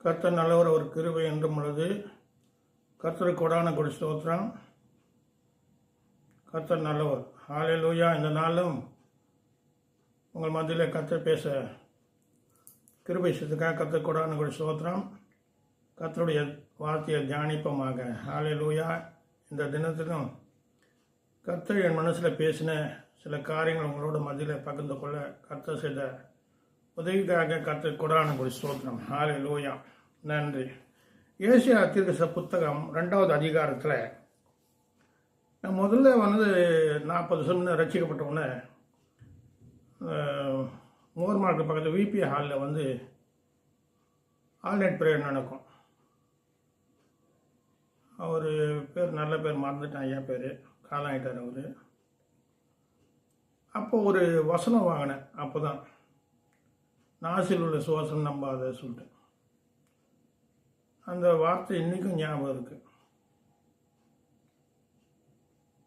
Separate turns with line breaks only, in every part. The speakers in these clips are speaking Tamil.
கர்த்தர் நல்லவர், ஒரு கிருபை என்றும் உள்ளது. கர்த்தருக்கு கொடான கொடி ஸ்தோத்திரம். கர்த்தர் நல்லவர். ஹல்லேலூயா. இந்த நாளும் உங்கள் மத்தியில் கர்த்தர் பேச கிருபை செய்ததுக்காக கர்த்தர் கொடான கொடி ஸ்தோத்திரம். கர்த்தருடைய வார்த்தையை தியானிப்போமாக. ஹல்லேலூயா. இந்த தினத்திலும் கர்த்தர் என் மனசில் பேசின சில காரியங்கள் உங்களோட மத்தியில் பகிர்ந்து கொள்ள கர்த்தர் செய்த உதவிக்காக கர்த்தர் கொடான கொடி ஸ்தோத்திரம். ஹல்லேலூயா. நன்றி. ஏசியா தீர்க்கதரிசி புத்தகம் 2வது அதிகாரத்தில் நான் முதல்ல 40 வருஷம் ரட்சிக்கப்பட்ட உடனே மோர்மார்க்கு பக்கத்தில் விபி ஹாலில் ஆல்நைட் ப்ரேயர் நடக்கும். அவர் பேர் நல்ல பேர் மறந்துட்டேன், ஐயா பேர் காலம் ஆகிட்டார் அவர். அப்போ ஒரு வசனம் வாங்கினேன். அப்போ தான் நாசில் உள்ள சுவாசம் நம்பாத சொல்லிட்டு அந்த வார்த்தை இன்றைக்கும் ஞாபகம் இருக்கு.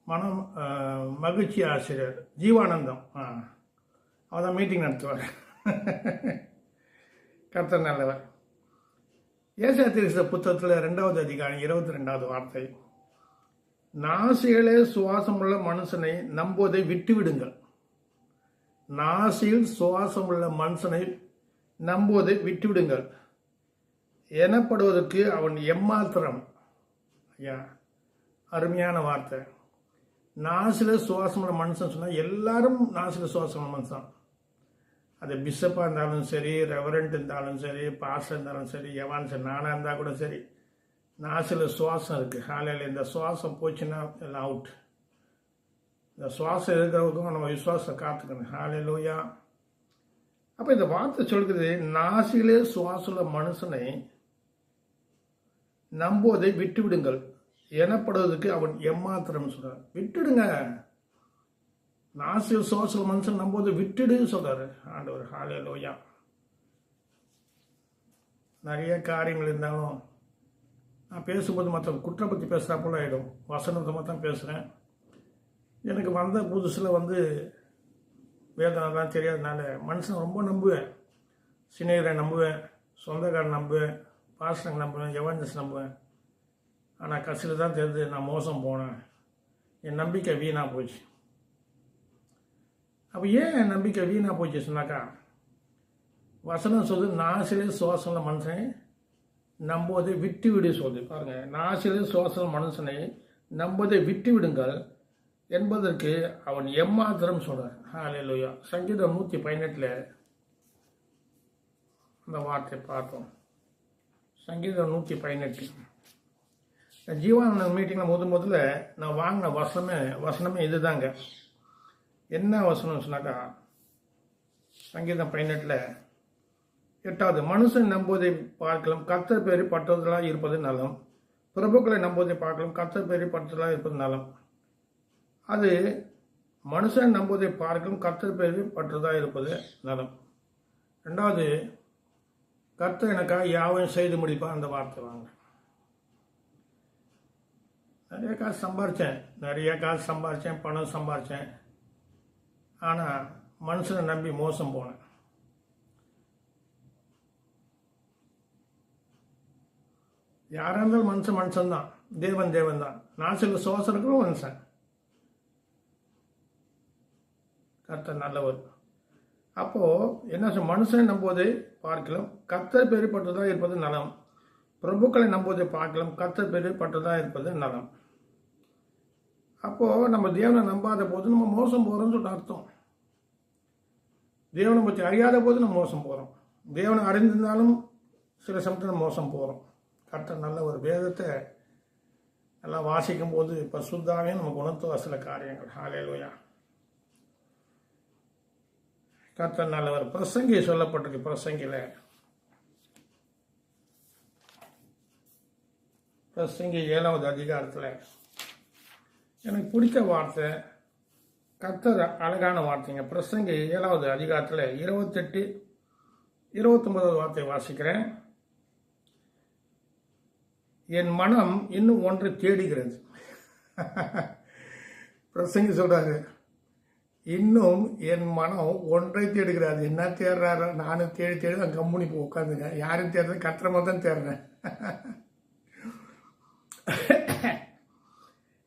மனம் மகிழ்ச்சி ஆசிரியர் ஜீவானந்தம் அவதான் மீட்டிங் நடத்துவார். கர்த்தர் நல்லவர். ஏசாயா தீர்க்கதரிசி புத்தகத்தில் 2வது அதிகாரம் 22வது வார்த்தை, நாசிகளே சுவாசமுள்ள மனுஷனை நம்புவதை விட்டுவிடுங்கள். நாசியில் சுவாசமுள்ள மனுஷனை நம்புவதை விட்டுவிடுங்கள் எனப்படுவதற்கு அவன் எம்மாத்திரம். ஐயா, அருமையான வார்த்தை. நாசில சுவாசமுள்ள மனுஷன் சொன்னால் எல்லாரும் நாசில சுவாசமுள்ள மனுஷன். அது பிஷப்பாக இருந்தாலும் சரி, ரெவரண்ட் இருந்தாலும் சரி, பாஸ்டர் இருந்தாலும் சரி, எவான் சரி, நானாக இருந்தால் கூட சரி, நாசில சுவாசம் இருக்குது. காலையில் இந்த சுவாசம் போச்சுன்னா எல்லாம் அவுட். இந்த சுவாசம் இருக்கிறவருக்கும் நம்ம விசுவாசம் காத்துக்கணும். ஹல்லேலூயா. அப்போ இந்த வார்த்தை சொல்கிறது, நாசிலே சுவாசமுள்ள மனுஷனை நம்புவதை விட்டுவிடுங்கள் எனப்படுவதற்கு அவன் எம்மாத்திரம் சொல்றார். விட்டுடுங்க. நாசில் சுவாசமுள்ள மனுஷன் நம்புவதை விட்டுடு சொல்றாரு ஆண்டவர். ஹல்லேலூயா. நிறைய காரியங்கள் இருந்தாலும் நான் பேசும்போது மற்ற குற்றம் பற்றி பேசுகிறா போல ஆகிடும். வசனத்தை தான் பேசுகிறேன். எனக்கு வந்த புதுசில் வேதனைலாம் தெரியாதனால மனுஷன் ரொம்ப நம்புவேன். சிநேகரை நம்புவேன், சொந்தக்காரன் நம்புவேன், பாஸ்டர் நம்புவேன், எவாஞ்சலிஸ்ட் நம்புவேன். ஆனால் கடைசியில் தான் தெரிஞ்சு நான் மோசம் போனேன். என் நம்பிக்கை வீணாக போச்சு. அப்போ ஏன் என் நம்பிக்கை வீணாக போச்சு சொன்னாக்கா, வசனம் சொல்லுது, நாசிலே சுவாசமுள்ள மனுஷனை நம்புவதை விட்டு விடு சொல்லுது. பாருங்க, நாசிலே சுவாசமுள்ள மனுஷனை நம்புவதை விட்டு விடுங்கள் என்பதற்கு அவன் எம்மாத்திரம் சொல்றார். ஹல்லேலூயா. சங்கீதம் 118 அந்த வார்த்தை பார்த்தோம். சங்கீதம் 118 ஜீவானந்த மீட்டிங்கில் முதல்ல நான் வாங்கின வசனமே இதுதாங்க. என்ன வசனம் சொன்னாக்கா, சங்கீதம் 18 8வது, மனுஷன் நம்புவதை பார்க்கலாம் கர்த்தர் பேரி பற்றுதலாக இருப்பது நலம். பிரபுக்களை நம்புவதை பார்க்கலாம் கர்த்தர் பேரி பற்றுதலாக இருப்பது நலம். அது மனுஷன் நம்புவதை பார்க்கலாம் கர்த்தர் பேரி பற்றுதலாக இருப்பது நலம். 2வது, கர்த்தர் எனக்காக யாவையும் செய்து முடிப்பான். அந்த வார்த்தை வாங்க. நிறைய காசு சம்பாரித்தேன், பணம் சம்பாரித்தேன். ஆனால் மனுஷனை நம்பி மோசம் போனேன். யாராக இருந்தாலும் மனுஷன் தான், தேவன் தான். நாசில் சுவாசனுக்கும் மனுஷன். கர்த்தர் நல்லவர். அப்போ என்ன மனுஷனை நம்புவதை பார்க்கலாம் கர்த்தர் பெரியப்பட்டதாக இருப்பது நலம். பிரபுக்களை நம்புவதை பார்க்கலாம் கர்த்தர் பெரியப்பட்டதாக இருப்பது நலம். அப்போ நம்ம தேவனை நம்பாத போது நம்ம மோசம் போறோம்னு சொல்லிட்டு அர்த்தம். தேவனை பற்றி அறியாத போது நம்ம மோசம் போறோம். தேவனை அறிந்திருந்தாலும் சில சமயத்தில் மோசம் போறோம். கர்த்தர் நல்ல ஒரு வேதத்தை நல்லா வாசிக்கும் போது பரிசுத்தாவே நமக்கு உணர்த்துவ சில காரியங்கள். ஹல்லேலூயா. கர்த்தர் நல்லவர். பிரசங்கி சொல்லப்பட்டிருக்கு. பிரசங்கி 7வது அதிகாரத்தில் எனக்கு பிடிச்ச வார்த்தை, கர்த்தர் அழகான வார்த்தைங்க. பிரசங்கி 7வது அதிகாரத்தில் 28, 29வது வார்த்தை வாசிக்கிறேன். என் மனம் இன்னும் ஒன்றை தேடுகிறது. பிரசங்கி சொல்றாரு, இன்னும் என் மனம் ஒன்றை தேடுகிறாது. என்ன தேடுறாரு? நானும் தேடி தேடி தான் கம்பெனி போய் உட்காந்துங்க. யாரும் தேடுறேன்? கத்திரமா தான் தேடுறேன்.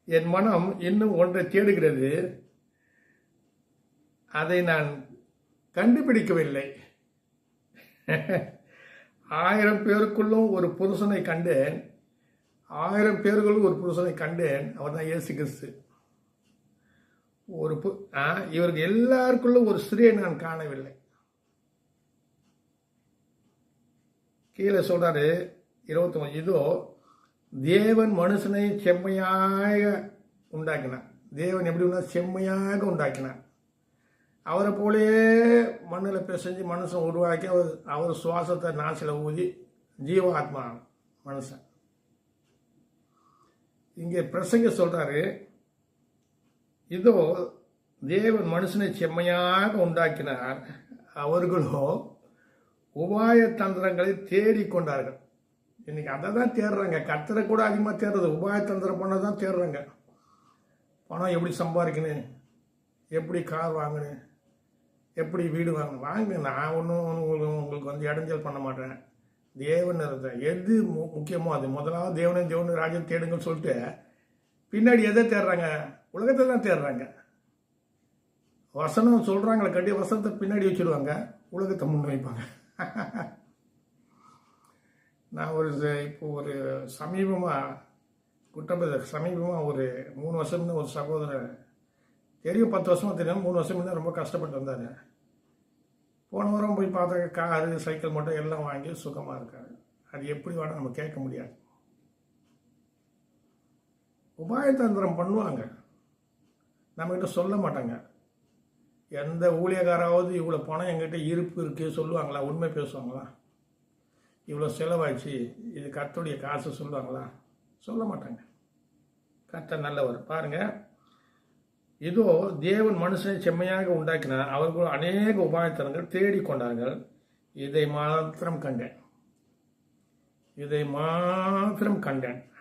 என் மனம் இன்னும் ஒன்றை தேடுகிறது, அதை நான் கண்டுபிடிக்கவில்லை. 1000 பேருக்குள்ளும் ஒரு புருஷனை கண்டேன். 1000 பேர்களும் ஒரு புருஷனை கண்டேன். அவர் தான் இயேசு கிறிஸ்து. இவருக்கு எல்லாருக்குள்ளும் ஒரு ஸ்திரியை நான் காணவில்லை. கீழே சொல்றாரு 29, இதோ தேவன் மனுஷனை செம்மையாக உண்டாக்கினார். தேவன் எப்படி செம்மையாக உண்டாக்கினார். அவரை போலயே மண்ணில் பிசைஞ்சு மனுஷன் உருவாக்கி அவர் சுவாசத்தை நாசில ஊதி ஜீவாத்மா மனுஷன். இங்கே பிரசங்க சொல்றாரு, இதோ தேவன் மனுஷனை செம்மையாக உண்டாக்கினார், அவர்களோ உபாய தந்திரங்களை தேடிக்கொண்டார்கள். இன்னைக்கு அதை தான் தேடுறாங்க. கர்த்தரை கூட அதிகமாக தேடுறது உபாய தந்திரம் பண்ண தான் தேடுறாங்க. பணம் எப்படி சம்பாதிக்கணும், எப்படி கார் வாங்கணும், எப்படி வீடு வாங்கணும். வாங்க, நான் ஒன்றும் உங்களுக்கு இடைஞ்சல் பண்ண மாட்டேன். தேவன் எது முக்கியமோ அது முதலாவது தேவனை ராஜ்யம் தேடுங்கன்னு சொல்லிட்டு பின்னாடி எதை தேடுறாங்க? உலகத்தை தான் தேடுறாங்க. வசனம் சொல்றாங்களே கட்டி வசனத்தை பின்னாடி வச்சுடுவாங்க, உலகத்தை முன் வைப்பாங்க. நான் இப்போ ஒரு சமீபமாக ஒரு 3 வருஷம்னு ஒரு சகோதரர் தெரியும், 10 வருஷமா தெரியும், 3 வருஷம் முன்னே ரொம்ப கஷ்டப்பட்டு வந்தாரு. போன வாரம் போய் பார்த்தா காரு சைக்கிள் மட்டும் எல்லாம் வாங்கி சுகமாக இருக்காரு. அது எப்படி வேணா நம்ம கேட்க முடியாது. உபாயதந்திரம் பண்ணுவாங்க, நம்மகிட்ட சொல்ல மாட்டாங்க. எந்த ஊழியக்காராவது இவ்வளோ பணம் எங்கிட்ட இருப்பு இருக்கு சொல்லுவாங்களா? உண்மை பேசுவாங்களா? இவ்வளோ செலவாச்சு, இது கர்த்தருடைய காசு சொல்லுவாங்களா? சொல்ல மாட்டாங்க. கர்த்தர் நல்லவர். பாருங்க, இதோ தேவன் மனுஷனை செம்மையாக உண்டாக்கினார், அவர்கள் அநேக உபாயத்தனங்கள் தேடிக்கொண்டார்கள், இதை மாத்திரம் கண்டேன்.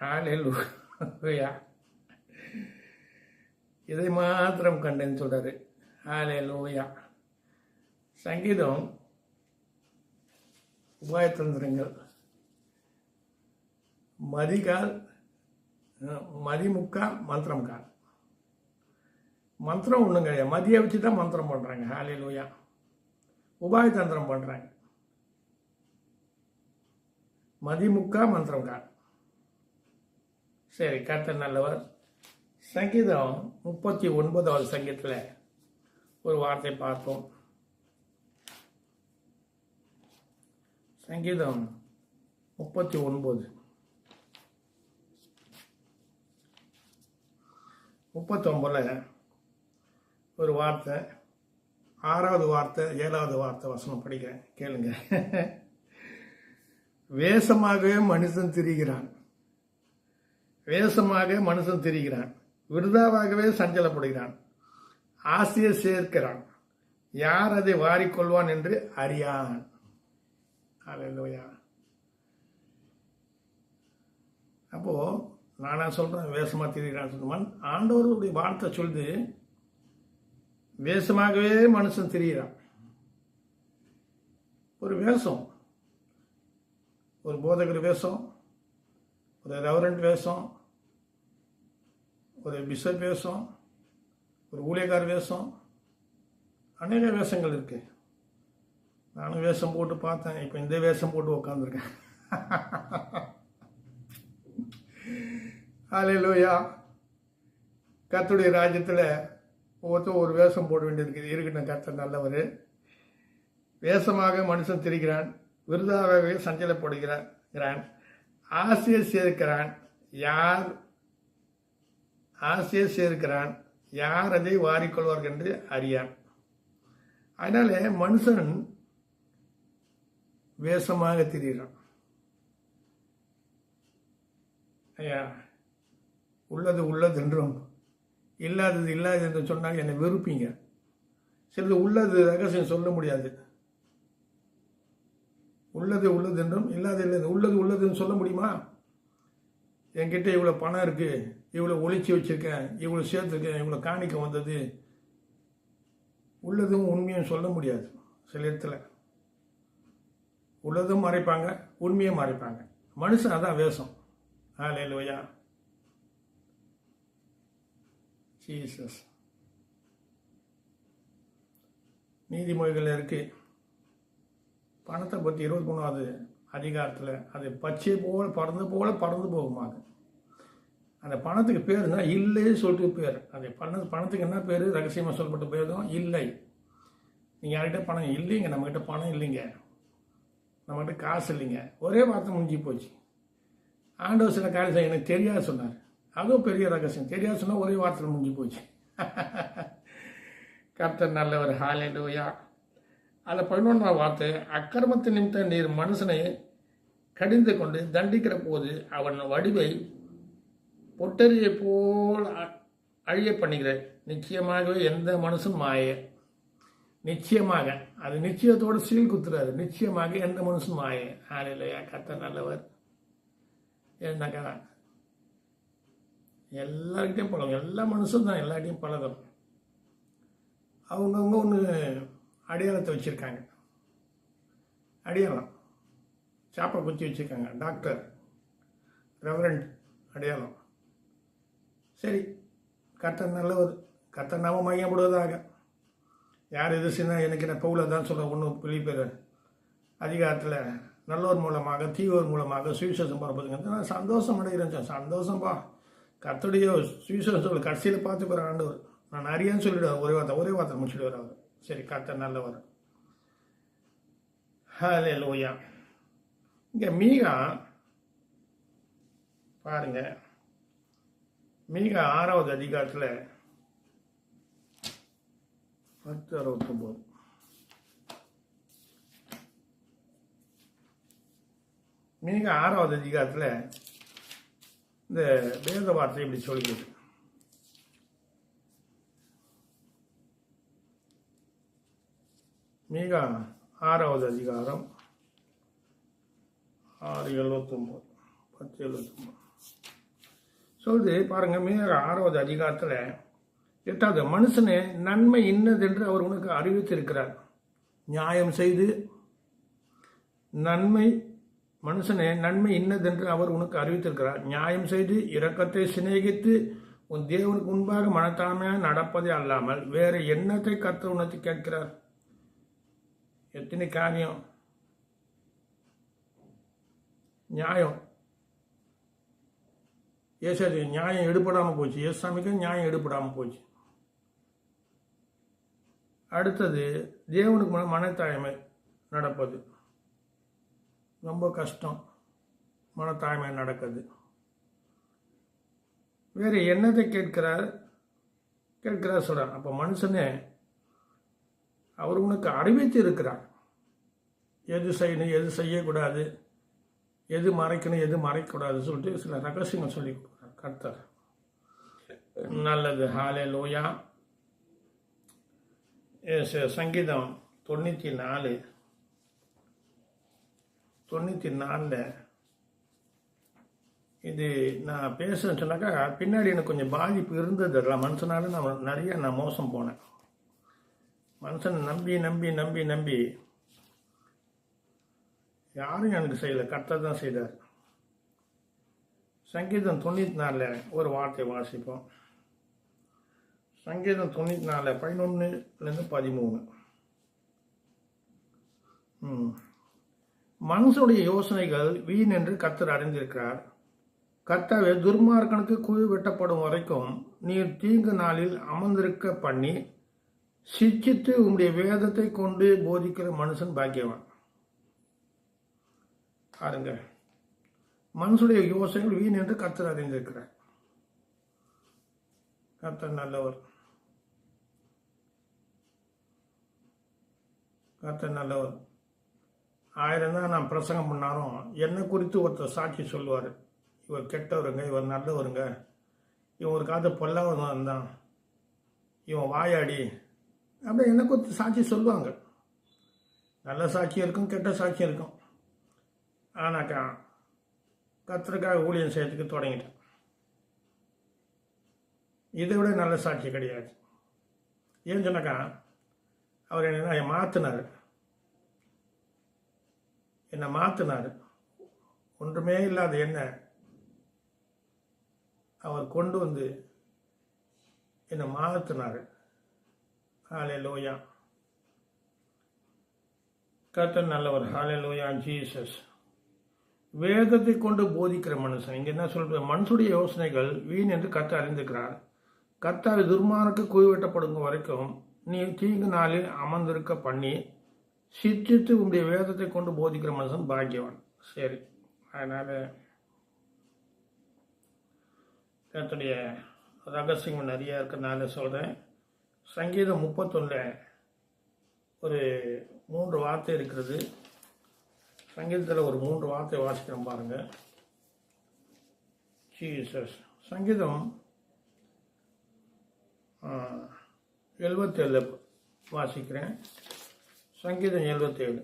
ஹல்லேலூயா. இதை மாத்திரம் கண்டேன்னு சொல்றாரு. ஹல்லேலூயா. சங்கீதம் உபாயத்தந்திரங்கள் மதிமுக்கால் மந்திரம் கால். மந்திரம் ஒன்றும் கிடையாது, மதியை வச்சு தான் மந்திரம் பண்ணுறாங்க. ஹல்லேலூயா. உபாயதந்திரம் பண்ணுறாங்க. மதிமுக்கா மந்திரம் கால். சரி, கர்த்தர் நல்லவர். சங்கீதம் 39வது சங்கீதத்தில் ஒரு வார்த்தை பார்ப்போம். சங்கீதம் 39 ஒரு வார்த்தை, 6வது வார்த்தை 7வது வார்த்தை வசனம் படிக்கிறேன், கேளுங்க. வேஷமாகவே மனுஷன் திரிகிறான், விருதாவாகவே சஞ்சலப்படுகிறான், ஆசையை சேர்க்கிறான், யார் அதை வாரிக்கொள்வான் என்று அறியான். ஹல்லேலூயா. அப்போ நானா சொல்றேன் வேஷமா திரிகிறான் சொல்லுவான். ஆண்டவருடைய வார்த்தை சொல்லுது, வேஷமாகவே மனுஷன் திரிகிறான். ஒரு வேஷம், ஒரு போதகர் வேஷம், ஒரு ரெவரண்ட் வேஷம், ஒரு பிஷப் வேஷம், ஒரு ஊழியக்கார வேஷம், அநேக வேஷங்கள் இருக்கு. நானும் வேஷம் போட்டு பார்த்தேன், இப்போ இந்த வேஷம் போட்டு உட்காந்துருக்கேன். ஹல்லேலூயா. கர்த்தருடைய ராஜ்யத்தில் ஒவ்வொருத்தரும் ஒரு வேஷம் போட வேண்டியது இருக்கட்டும். கர்த்தர் நல்லவர். வேஷமாக மனுஷன் திரிகிறான், விருதாகவே சஞ்சலப்படுகிறான், ஆசையை சேர்க்கிறான், யார் அதை வாரிக்கொள்வார்கள் என்று அறியான். அதனால மனுஷன் வேஷமாக திரிகிறான். ஐயா, உள்ளது என்றும் இல்லாதது இல்லாது என்று சொன்னாங்க என்னை வெறுப்பீங்க. சிலது உள்ளது ரகசியம் சொல்ல முடியாது. உள்ளது என்றும் இல்லாத உள்ளதுன்னு சொல்ல முடியுமா? என்கிட்ட இவ்வளோ பணம் இருக்கு, இவ்வளோ ஒளிச்சு வச்சிருக்கேன், இவ்வளோ சேர்த்துருக்கேன், இவ்வளோ காணிக்க வந்தது, உள்ளதும் உண்மையும் சொல்ல முடியாது. சில இடத்துல உள்ளதும் மறைப்பாங்க, உண்மையும் மறைப்பாங்க. மனுஷன் அதான் வேஷம். ஹல்லேலூயா, ஜீசஸ். நீதிமொழிகள் இருக்கு, பணத்தை பற்றி 23வது அதிகாரத்தில் அது பச்சை போல் பறந்து போகுமா. அந்த பணத்துக்கு பேருங்க இல்லை சொல்லிட்டு பேர். அது பணத்துக்கு என்ன பேர்? ரகசியமாக சொல்லப்பட்ட பேர் தான் இல்லை. நீங்கள் யார்கிட்ட பணம் இல்லைங்க, நம்மக்கிட்ட பணம் இல்லைங்க, நம்மகிட்ட காசு இல்லைங்க, ஒரே வார்த்தை முடிஞ்சு போச்சு. ஆண்டவர் சில காரியம் எனக்கு தெரியாது சொன்னார், அதுவும் பெரிய ரகசியம். தெரியாது சொன்னால் ஒரே வார்த்தையில் முடிஞ்சு போச்சு. கர்த்தர் நல்லவர். ஹல்லேலூயா. அதில் 11ஆம் வார்த்தை, அக்கிரமத்தின் நிமித்தம் நீர் மனுஷனை கடிந்து கொண்டு தண்டிக்கிற போது அவன் வடிவை பொட்டரியை போல் அழிய பண்ணுகிற. நிச்சயமாகவே எந்த மனுஷன் மாய. நிச்சயமாக, அது நிச்சயத்தோடு சீல் குத்துறாரு. நிச்சயமாக எந்த மனுஷன் மாய. ஹல்லேலூயா. கர்த்தர் நல்லவர். என்னக்கா எல்லார்கிட்டையும் பழகும். எல்லா மனுஷன் தான் எல்லார்கிட்டையும் பழகும். அவங்கவுங்க ஒன்று அடையாளத்தை வச்சுருக்காங்க. அடையாளம் சாப்பை குத்தி வச்சுருக்காங்க. டாக்டர், ரெவரண்ட் அடையாளம். சரி, கர்த்தர் நல்லவர். கர்த்தர் நாம மையப்படுவதாக. யார் எது சின்ன எனக்கு என்ன பவுல தான் சொல்ல ஒன்றும் பெரிய பேர் அதிகாரத்தில் நல்லோர் மூலமாக தீவோர் மூலமாக சுவிசேஷம் பரப்புதுங்க. நான் சந்தோஷம் அடைகிறேன். சந்தோஷம்பா. கர்த்தருடைய சுவிசேஷம் கடைசியில் பார்த்துக்கிற ஆண்டவர். நான் நிறையன்னு சொல்லிவிடுவேன். ஒரே வார்த்தை முடிச்சுடுவார் அவர். சரி, கர்த்தர் நல்லவர். ஹல்லேலூயா. இங்கே மீகா பாருங்க, மீகா 6வது அதிகாரத்தில் 10:69. மீகா 6வது அதிகாரத்தில் இந்த வேத வார்த்தை இப்படி சொல்கிறது. மீகா 6வது அதிகாரம் 6:79, 10:79 சொல்லுது பாருங்க. மீகா 6வது அதிகாரத்தில் 8வது, மனுஷனே நன்மை இன்னதென்று அவர் உனக்கு அறிவித்திருக்கிறார். நியாயம் செய்து மனுஷனே நன்மை இன்னதென்று அவர் உனக்கு அறிவித்திருக்கிறார். நியாயம் செய்து இரக்கத்தை சிநேகித்து உன் தேவனுக்கு முன்பாக மனத்தாழ்மையாக நடப்பதே அல்லாமல் வேற என்னத்தை கர்த்தர் உனக்கு கேட்கிறார்? எத்தனை காரியம். நியாயம், ஏசாது நியாயம் எடுபடாமல் போச்சு. ஏசாமிக்கு நியாயம் எடுபடாமல் போச்சு. அடுத்தது, தேவனுக்கு மனத்தாய்மை நடப்பது ரொம்ப கஷ்டம். மனத்தாய்மை நடக்குது. வேறு என்னத்தை கேட்கிறார் சொல்கிறார். அப்போ மனுஷனே அவர் உனக்கு அறிவித்து இருக்கிறார். எது செய்யணும், எது செய்யக்கூடாது, எது மறைக்கணும், எது மறைக்கக்கூடாது சொல்லிட்டு சில ரகசியங்கள் சொல்லி கொடுக்குறார் கர்த்தர். நல்லது. ஹல்லேலூயா. சங்கீதம் 94 இது நான் பேசுன்னு சொன்னாக்கா பின்னாடி எனக்கு கொஞ்சம் பாதிப்பு இருந்தது. அதெல்லாம் மனுஷனால நான் மோசம் போனேன். மனுஷனை நம்பி யாரும் எனக்கு செய்யலை, கர்த்தர் தான் செய்தார். சங்கீதம் 94 ஒரு வார்த்தை வாசிப்போம். சங்கீதம் 94 11-13. மனுஷனுடைய யோசனைகள் வீண் என்று கர்த்தர் அறிந்திருக்கிறார். கர்த்தாவே, துர்மார்க்கனுக்கு குழி வெட்டப்படும் வரைக்கும் நீர் தீங்கு நாளில் அமர்ந்திருக்க பண்ணி சிச்சித்து உம்முடைய வேதத்தை கொண்டு போதிக்கிற மனுஷன் பாக்கியவான். பாருங்க, மனுஷனுடைய யோசனைகள் வீண் என்று கர்த்தர் அறிந்திருக்கிறார். கர்த்தர் நல்லவர். கர்த்தர் நல்லவர். 1000 தான் நான் பிரசங்கம் பண்ணாலும் என்னை குறித்து ஒருத்தர் சாட்சி சொல்லுவார். இவர் கெட்டவருங்க, இவர் நல்லவருங்க, இவன் ஒரு காலத்து பொல்லாதவன் தான், இவன் வாயாடி, அப்படி என்னை குறித்து சாட்சி சொல்லுவாங்க. நல்ல சாட்சியும் இருக்கும், கெட்ட சாட்சியும் இருக்கும். ஆனாக்கா கர்த்தருக்காக ஊழியம் செய்யறதுக்கு தொடங்கிட்டேன். இதை விட நல்ல சாட்சி கிடையாது. ஏன்னு சொன்னாக்கா அவர் என்னை மாற்றினார். ஒன்றுமே இல்லாத என்ன அவர் கொண்டு வந்து என்னை மாற்றினார். ஹல்லேலூயா. கர்த்தர் நல்லவர். ஹல்லேலூயா. ஜீசஸ். வேதத்தை கொண்டு போதிக்கிற மனுஷன். இங்க என்ன சொல்ற? மனுஷுடைய யோசனைகள் வீண் என்று கர்த்தர் அறிந்திருக்கிறார். கர்த்தாவை துர்மானுக்கு குவிவெட்டப்படுங்க வரைக்கும் நீ தீங்கு நாளில் அமர்ந்திருக்க பண்ணி சித்தித்து உங்களுடைய வேதத்தை கொண்டு போதிக்கிற மனுஷன் பாக்கியவான். சரி, அதனால கர்த்தருடைய ரகசியம் நிறைய இருக்கிறதுனால சொல்றேன். சங்கீதம் 31 ஒரு 3 வார்த்தை இருக்கிறது. சங்கீதத்தில் ஒரு 3 வார்த்தை வாசிக்கிறோம் பாருங்க. ஜீசஸ். சங்கீதம் 77 வாசிக்கிறேன். சங்கீதம் 77.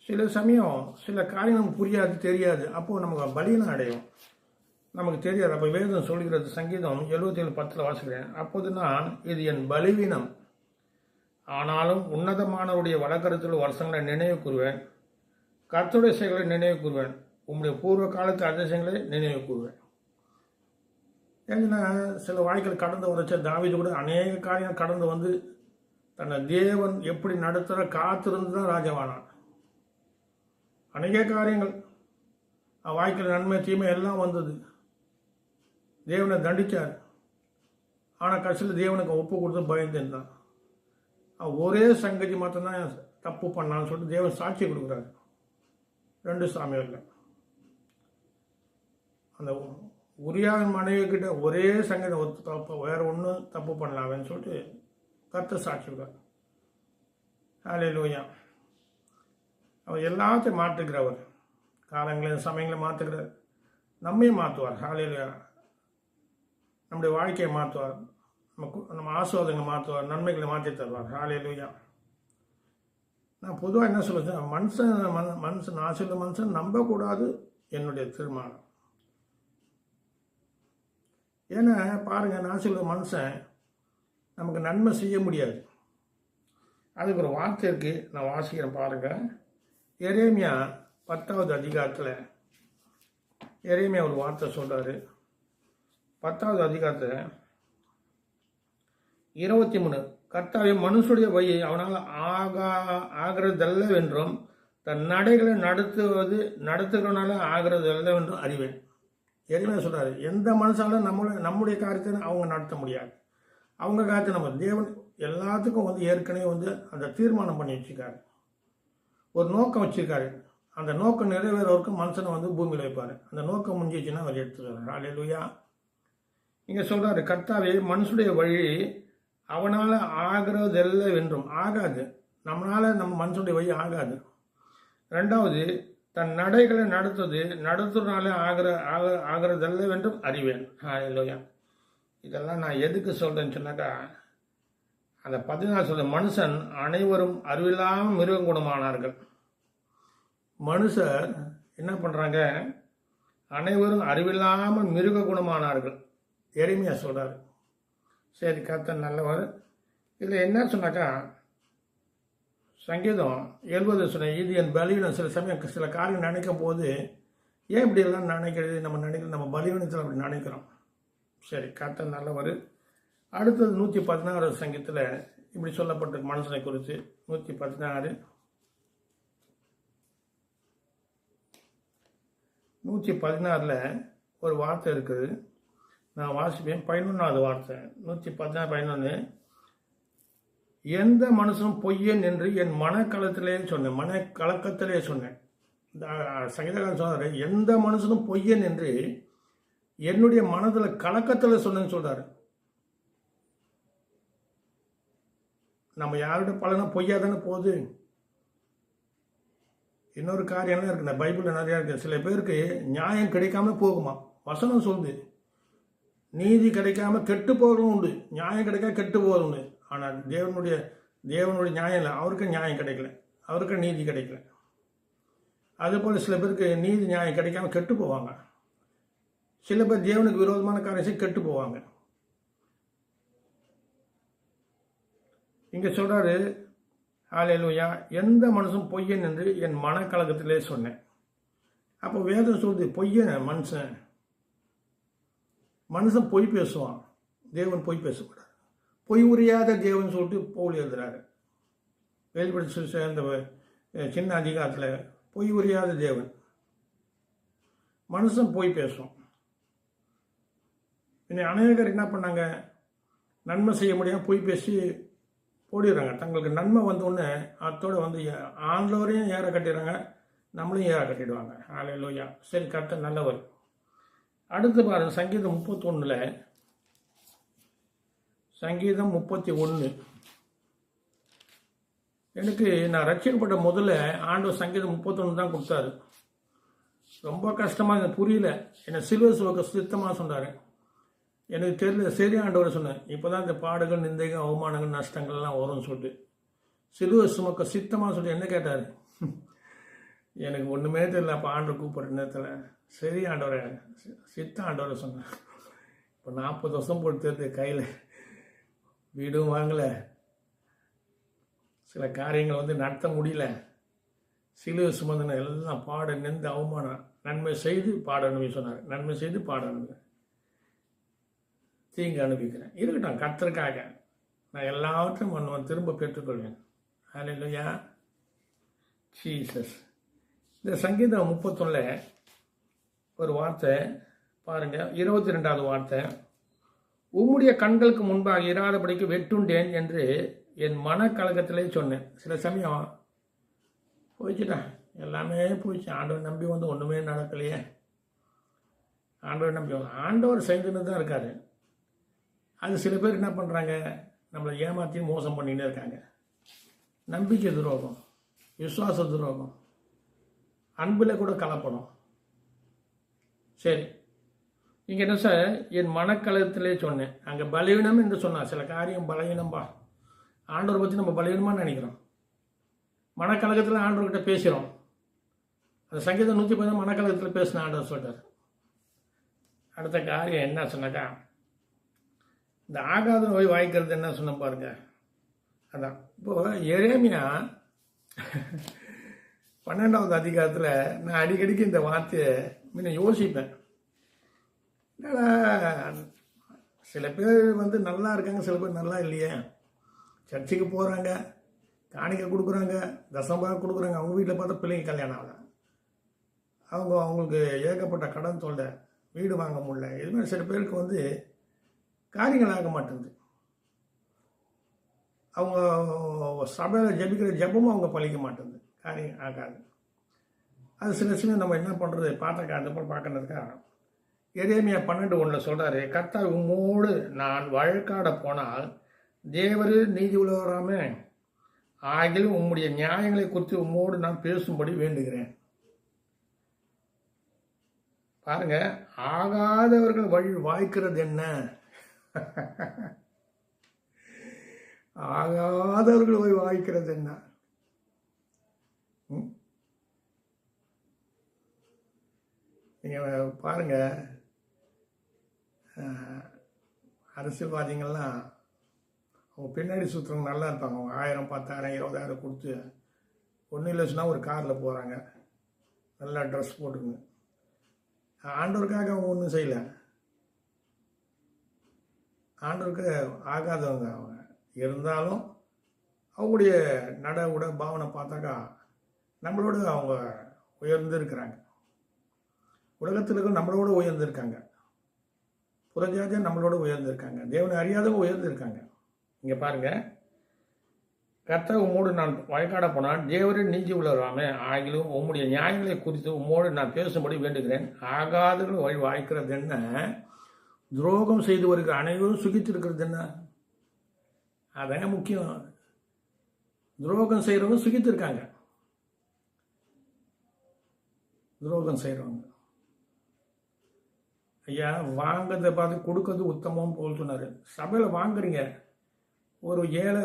சில சமயம் சில காரியம் நமக்கு புரியாது, தெரியாது. அப்போது நமக்கு பலியனம் அடையும், நமக்கு தெரியாது. அப்போ வேதம் சொல்கிறது. சங்கீதம் 77:10 வாசிக்கிறேன். அப்போது நான் இது என் பலவீனம், ஆனாலும் உன்னதமானவருடைய வழக்கரத்தில் வருஷங்களை நினைவு கூறுவேன். கர்த்தருடைய செயல்களை நினைவு கூறுவேன். உங்களுடைய பூர்வ காலத்து அதிசயங்களை நினைவு கூறுவேன். ஏன்னா சில வாழ்க்கையில் கடந்து வரச்ச தாவீது கூட அநேக காரியம் கடந்து வந்து தன்னை தேவன் எப்படி நடத்துகிற காத்திருந்து தான் ராஜாவானான். அநேக காரியங்கள் வாழ்க்கையில் நன்மை தீமை எல்லாம் வந்தது. தேவனை தண்டித்தார். ஆனால் கடைசியில் தேவனுக்கு ஒப்பு கொடுத்து பயந்துருந்தான். ஒரே சங்கதி மட்டும்தான் தப்பு பண்ணான்னு சொல்லிட்டு தேவன் சாட்சி கொடுக்குறாரு. 2 சாமுவேல்ல அந்த உரியாவின் மனைவி கிட்ட ஒரே சங்கதி தப்பு, வேற ஒன்றும் தப்பு பண்ணலாமேன்னு சொல்லிட்டு கர்த்தர் சாட்சி கொடுக்குறாரு. ஹல்லேலூயா. அவர் எல்லாத்தையும் மாற்றுகிறவர். காலங்களையும் சமயங்களை மாற்றுகிறார். நம்மையும் மாற்றுவார். ஹல்லேலூயா. நம்முடைய வாழ்க்கையை மாற்றுவார். நம்ம ஆசீர்வாதங்களை மாற்றுவார். நன்மைகளை மாற்றி தருவார். ஹல்லேலூயா. நான் பொதுவாக என்ன சொல்லுவேன், மனுஷன் ஆசீர்வாத மனுஷன் நம்பக்கூடாது என்னுடைய தீர்மானம். ஏன்னா பாருங்க, ஆசீர்வாத மனுஷன் நமக்கு நன்மை செய்ய முடியாது. அதுக்கு ஒரு வார்த்தை இருக்கு, நான் வாசிக்கிறேன் பாருங்க. எரேமியா 10வது அதிகாரத்தில் எரேமியா ஒரு வார்த்தை சொல்றாரு. 10வது அதிகாரத்தில் 23. கர்த்தாவே, மனுஷனுடைய வழி அவனால் ஆகிறதல்லவென்றும் தன் நடைகளை நடத்துகிறனால ஆகிறதல்லவென்றும் அறிவேன். எதுவுமே சொல்றாரு, எந்த மனுஷாலும் நம்முடைய காரியத்தை அவங்க நடத்த முடியாது. அவங்க காரியத்தை நம்ம தேவன் எல்லாத்துக்கும் வந்து ஏற்கனவே வந்து அந்த தீர்மானம் பண்ணி வச்சுருக்காரு. ஒரு நோக்கம் வச்சிருக்காரு. அந்த நோக்கம் நிறைவேற வரைக்கும் மனுஷனை வந்து பூமியில் வைப்பார். அந்த நோக்கம் முடிஞ்சிச்சுன்னா அவர் எடுத்துக்கிறார். ஹல்லேலூயா. இங்கே சொல்றாரு, கர்த்தாவே, மனுஷனுடைய வழி அவனால் ஆகிறதெல்லவென்றும் ஆகாது. நம்ம மனுஷனுடைய வழி ஆகாது. 2வது, தன் நடைகளை நடத்துறதுனால ஆகிறதெல்லவென்றும் அறிவேன். ஹல்லேலூயா. இதெல்லாம் நான் எதுக்கு சொல்றேன்னு சொன்னாக்கா, அந்த 14 சொல்ற மனுஷன் அனைவரும் அறிவில்லாமல் மிருக குணமானார்கள். மனுஷர் என்ன பண்றாங்க? அனைவரும் அறிவில்லாமல் மிருக குணமானார்கள். எரேமியா சொல்றாரு. சரி, கர்த்தர் நல்லவர். இதில் என்ன சொன்னாக்கா, சங்கீதம் 70 சொன்ன, இது என் பலவீனம். சில சமயம் சில காரியம் நினைக்கும் போது ஏன் இப்படி எல்லாம் நினைக்கிறது? நம்ம பலவீனத்தில் அப்படி நினைக்கிறோம். சரி, கர்த்தர் நல்லவர். அடுத்தது 116 சங்கீதத்தில் இப்படி சொல்லப்பட்ட மனுஷனை குறித்து 116 116 ஒரு வார்த்தை இருக்குது. நான் வாசிப்பேன். 11வது வார்த்தை 116:11. எந்த மனுஷனும் பொய்யன் என்று என் மனக்கலக்கத்திலே சொன்னேன். இந்த சங்கீதக்காரன் சொன்னாரு, எந்த மனுஷனும் பொய்யன் என்று என்னுடைய மனதில் கலக்கத்தில் சொன்னேன்னு சொல்றாரு. நம்ம யாரோட பலனும் பொய்யா தானே போகுது. இன்னொரு காரியம் என்ன இருக்கு, பைபிளில் நிறையா இருக்கு. சில பேருக்கு நியாயம் கிடைக்காம போகுமா. வசனம் சொல்லுது, நீதி கிடைக்காம கெட்டு போகிறதும் உண்டு, நியாயம் கிடைக்காம கெட்டு போகிறதும் உண்டு. ஆனால் தேவனுடைய நியாயம் இல்லை. அவருக்கு நியாயம் கிடைக்கல, அவருக்கு நீதி கிடைக்கல. அதுபோல் சில பேருக்கு நீதி நியாயம் கிடைக்காம கெட்டு போவாங்க. சில பேர் தேவனுக்கு விரோதமான காரியம் கெட்டு போவாங்க. இங்கே சொல்கிறாரு, ஹல்லேலூயா, எந்த மனுஷன் பொய்யன் என்று என் மனக்கலக்கத்திலே சொன்னேன். அப்போ வேதம் சொல்லுது பொய்யன் மனுஷன் பொய் பேசுவான், தேவன் பொய் பேசக்கூடாது. பொய் உரையாத தேவன் சொல்லிட்டு பவுல் எழுதுறாரு. வெளிப்படுத்தி சேர்ந்த சின்ன அதிகாரத்தில் பொய் உரையாத தேவன். மனுஷன் பொய் பேசுவான். இன்னும் அநேகர் என்ன பண்ணாங்க, நன்மை செய்ய முடியாமல் பொய் பேசி போடிடுறாங்க. தங்களுக்கு நன்மை வந்தோடனே அத்தோடு வந்து ஆண்டவரையும் ஏற கட்டிடுறாங்க, நம்மளையும் ஏற கட்டிடுவாங்க. ஹல்லேலூயா. சரி, கர்த்தர் நல்லவர். அடுத்து பாருங்க, சங்கீதம் 31. சங்கீதம் 31. எனக்கு நான் ரட்சிக்கப்பட்ட முதல்ல ஆண்டவர் சங்கீதம் 31 தான் கொடுத்தாரு. ரொம்ப கஷ்டமாக எனக்கு புரியல. என்னை சிலுவை சுமக்க சித்தமாக சொன்னார். எனக்கு தெரியல. சரி ஆண்டவர் சொன்னேன், இப்போ தான் இந்த பாடுகள், நிந்தைகள், அவமானங்கள், நஷ்டங்கள்லாம் வரும்னு சொல்லிட்டு சிலுவை சுமக்க சித்தமாக சொல்லி என்ன கேட்டார். எனக்கு ஒன்றுமே தெரியல. அப்போ ஆண்டவர் கூப்பிட்ற நேரத்தில் சரி ஆண்டவரை சித்த ஆண்டவரை சொன்னேன். இப்போ 40 வருஷம் போட்டு கையில் வீடும் வாங்கலை, சில காரியங்கள் வந்து நடத்த முடியல, சிலுவை சுமந்தன எல்லாம் பாட நின்று அவமானம், நன்மை செய்து பாட அனுப்பி சொன்னார். நன்மை செய்து பாட அனுப்பி, தீங்கு அனுப்பிக்கிறேன். இருக்கட்டும், கர்த்தருக்காக நான் எல்லாவற்றையும் திரும்ப பெற்றுக்கொள்வேன். ஹல்லேலூயா, ஜீசஸ். இந்த சங்கீதம் 31 ஒரு வார்த்தை பாருங்க, 22வது வார்த்தை. உம்முடைய கண்களுக்கு முன்பாக இராதபடிக்கு வெட்டுண்டேன் என்று என் மனக்கலக்கத்திலே சொன்னேன். சில சமயம் போயிடுச்சுட்டா, எல்லாமே போயிடுச்சு. ஆண்டவர் நம்பி வந்து ஒன்றுமே நடக்கலையே. ஆண்டவர் நம்பி ஆண்டவர் செய்துன்னு தான் இருக்காரு. அது சில பேர் என்ன பண்ணுறாங்க, நம்மளை ஏமாற்றி மோசம் பண்ணிகிட்டே இருக்காங்க. நம்பிக்கை துரோகம், விசுவாச துரோகம், அன்பில் கூட கலப்படம். சரி, இங்கே என்ன சார், என் மனக்கலத்திலே சொன்னேன். அங்கே பலவீனம் என்று சொன்னார். சில காரியம் பலவீனம்பா. ஆண்டவரை பற்றி நம்ம பலவீனமாக நினைக்கிறோம். மனக்கலகத்தில் ஆண்டவர்கிட்ட பேசுகிறோம். அந்த சங்கீதம் 110 மனக்கலகத்தில் பேசின ஆண்டவர் சொல்கிறார். அடுத்த காரியம் என்ன சொன்னாக்கா, இந்த ஆகாத நோய் வாய்க்கிறது என்ன சொன்ன பாருங்க. அதான் இப்போ எரேமியா 12வது அதிகாரத்தில் நான் அடிக்கடிக்கு இந்த வார்த்தையை முன்ன யோசிப்பேன். என்னடா, சில பேர் வந்து நல்லா இருக்காங்க, சில பேர் நல்லா இல்லையே. சர்ச்சுக்கு போகிறாங்க, காணிக்கை கொடுக்குறாங்க, தசம்பாக கொடுக்குறாங்க. அவங்க வீட்டில் பார்த்தா பிள்ளைங்க கல்யாணம் ஆகல, அவங்களுக்கு ஏகப்பட்ட கடன் தொல்லை, வீடு வாங்க முடியல. இதுமாதிரி சில பேருக்கு வந்து காரியங்கள் ஆக மாட்டேங்குது. அவங்க சபையில் ஜபிக்கிற ஜபமும் அவங்க பழிக்க மாட்டேங்குது, காரியம் ஆகாது. அது சில சமயம் நம்ம என்ன பண்ணுறது, பார்த்தாக்கா அந்த போல் பார்க்கறதுக்கா எரேமியா 12:1 சொல்கிறாரு, கர்த்தர் உம்மோடு நான் வழக்காட போனால் தேவரு நீதி உள்ளவராமே ஆகிலும் உம்முடைய நியாயங்களை குறித்து உம்மோடு நான் பேசும்படி வேண்டுகிறேன். பாருங்க, ஆகாதவர்கள் வழி வாய்க்கிறது என்ன? ஆகாதவர்கள் வழி வாய்க்கிறது என்ன? நீங்க பாருங்க, அரசியல்வாதிகள்லாம் அவங்க பின்னாடி சுற்றுறவங்க நல்லா இருப்பாங்க. அவங்க 1000, 10,000, 20,000 கொடுத்து ஒன்றும் இல்லை சொன்னால் ஒரு காரில் போகிறாங்க, நல்லா ட்ரெஸ் போட்டுக்குங்க. ஆண்டவருக்காக அவங்க ஒன்றும் செய்யலை. ஆண்டவருக்கு ஆகாதவங்க அவங்க. இருந்தாலும் அவங்களுடைய நட உட பாவனை பார்த்தாக்கா நம்மளோட அவங்க உயர்ந்து இருக்கிறாங்க. உலகத்தில் இருக்க நம்மளோட உயர்ந்திருக்காங்க. புறஜாதியாக நம்மளோட உயர்ந்திருக்காங்க. தேவனை அறியாதவங்க உயர்ந்திருக்காங்க. இங்கே பாருங்க, கர்த்தர் உம்மோடு நான் வழக்காட போனால் தேவரே நீதி உள்ளவராமே ஆகிலும் உம்முடைய நியாயங்களை குறித்து உம்மோடு நான் பேசும்படி வேண்டுகிறேன். ஆகாதவர்கள் வழி வாய்க்கிறது என்ன? துரோகம் செய்து வருகிற அனைவரும் சுகித்திருக்கிறது என்ன? அதாங்க முக்கியம். துரோகம் செய்கிறவங்க சுகித்திருக்காங்க. துரோகம் செய்கிறவங்க ஐயா, வாங்கிறத பார்த்து கொடுக்கறது உத்தமம் போல் சொன்னார். சபையில் வாங்குறீங்க, ஒரு ஏழை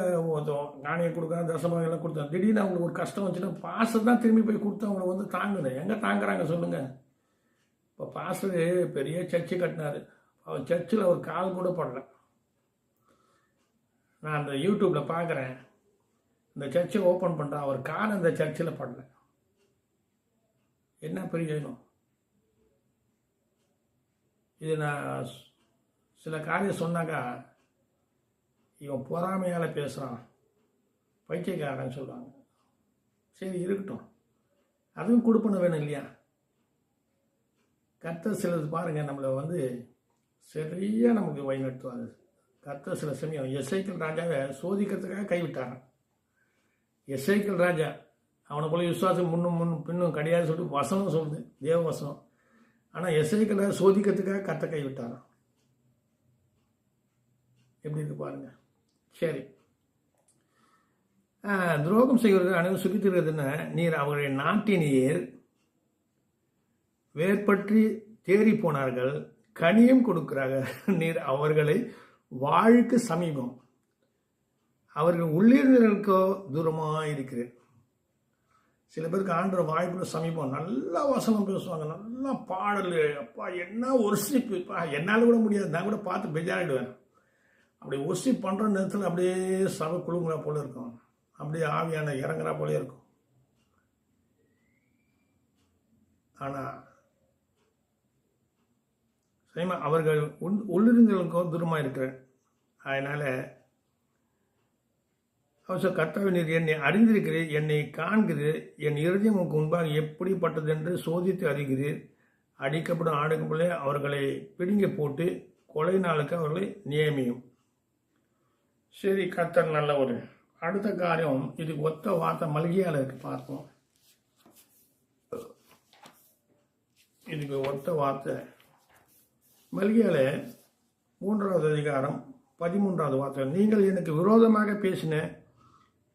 நாணயம் கொடுக்குறாங்க, தசமாகலாம் கொடுத்தாங்க. திடீர்னு அவங்களுக்கு ஒரு கஷ்டம் வச்சுன்னா பாஸ்டர் தான் திரும்பி போய் கொடுத்து அவங்கள வந்து தாங்குது. எங்கே தாங்குறாங்க சொல்லுங்கள்? இப்போ பாஸ்டர் பெரிய சர்ச்சு கட்டினார், அவர் சர்ச்சில் ஒரு கால் கூட படல. நான் அந்த யூடியூப்பில் பார்க்குறேன், இந்த சர்ச்சை ஓப்பன் பண்ணுறேன், அவர் காலம் இந்த சர்ச்சில் படல. என்ன பிரயோஜனம்? இது நான் சில காரியம் சொன்னாக்கா இவன் பொறாமையால் பேசுகிறான், பைத்தியக்காரன்னு சொல்லுவாங்க. சரி இருக்கட்டும், அதுவும் கொடுப்பன வேணும் இல்லையா? கர்த்தர் சிலது பாருங்கள் நம்மளை சரியாக நமக்கு வழிநடத்துவாங்க. கர்த்தர் சில சமயம் எசேக்கியேல் ராஜாவை சோதிக்கிறதுக்காக கைவிட்டாரான். எசேக்கியேல் ராஜா அவனை போல விசுவாசம் முன்னும் பின்னும் கிடையாது சொல்லிட்டு வசனம் சொல்லுது, தேவ வசனம். ஆனால் எசேக்கியேலை சோதிக்கிறதுக்காக கர்த்தர் கைவிட்டாரான். எப்படி இருக்கு பாருங்க. சரி, துரோகம் செய்வது அனைவரும் சுகித்திருக்கிறதுன்னு நீர் அவருடைய நாட்டினீர் வேர்பற்றி தேறி போனார்கள், கனியும் கொடுக்கிறார்கள். நீர் அவர்களை வாழ்க்கு சமீபம், அவர்கள் உள்ளிருந்தவர்களுக்கோ தூரமாக இருக்கிறேன். சில பேருக்கு ஆண்டவர் வாய்ப்புல சமீபம், நல்லா வசனம் பேசுவாங்க, நல்லா பாடல், அப்பா என்ன ஒர்ஷிப், என்னால் கூட முடியாது, நான் கூட பார்த்து பெஜாரிடுவேன். அப்படி ஒர்ஷிப் பண்ணுற நேரத்தில் அப்படியே சபை குழுங்களா போல இருக்கும், அப்படியே ஆவியான இறங்குறா போலே இருக்கும். ஆனால் சரிமா அவர்கள் உள்ளிருந்தவர்களுக்கும் தூரமாக இருக்கிறேன். அதனால் அவசர கர்த்தாவே நீர் என்னை அறிந்திருக்கிறீர், என்னை காண்கிறீர், என் இருதயம் உங்களுக்கு முன்பாக எப்படிப்பட்டது என்று சோதித்து அறிகிறீர். அடிக்கப்படும் ஆடுகளே அவர்களை பிடுங்கி போட்டு கொலை நாளுக்கு அவர்களை நியமியும். சரி, கர்த்தர் நல்லவர். அடுத்த காரியம், இதுக்கு ஒத்த வார்த்தை மல்கியால இருக்கு, பார்ப்போம். இதுக்கு ஒத்த வார்த்தை மல்கியால 3வது அதிகாரம் 13வது வார்த்தை. நீங்கள் எனக்கு விரோதமாக பேசின